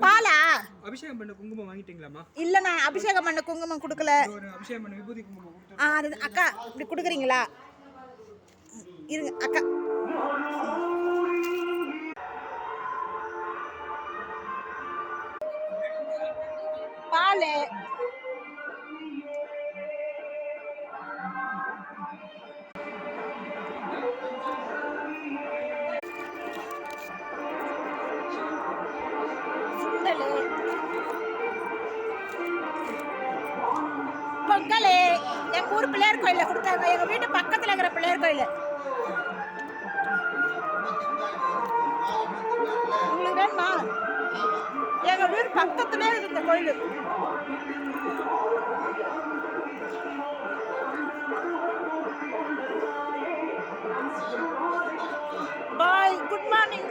பாலா? அபிஷேகம் பண்ண குங்குமம் வாங்கிட்டீங்களாமா? இல்ல, நான் அபிஷேகம் பண்ண குங்குமம் கொடுக்கல. ஒரு அபிஷேகம் பண்ண விபூதி குங்குமம் அது அக்கா இப்படி கொடுக்குறீங்களா? இருங்க அக்கா. பால் பொங்கல் எங்க ஊர் பிள்ளையார் கோயில கொடுத்தாங்க. எங்க வீட்டு பக்கத்துல இருக்கிற பிள்ளையார் கோயில். உங்களுக்கு வேணுமா? எங்க வீடு பக்கத்துல இருக்கு இந்த கோயில். பாய், குட் மார்னிங்.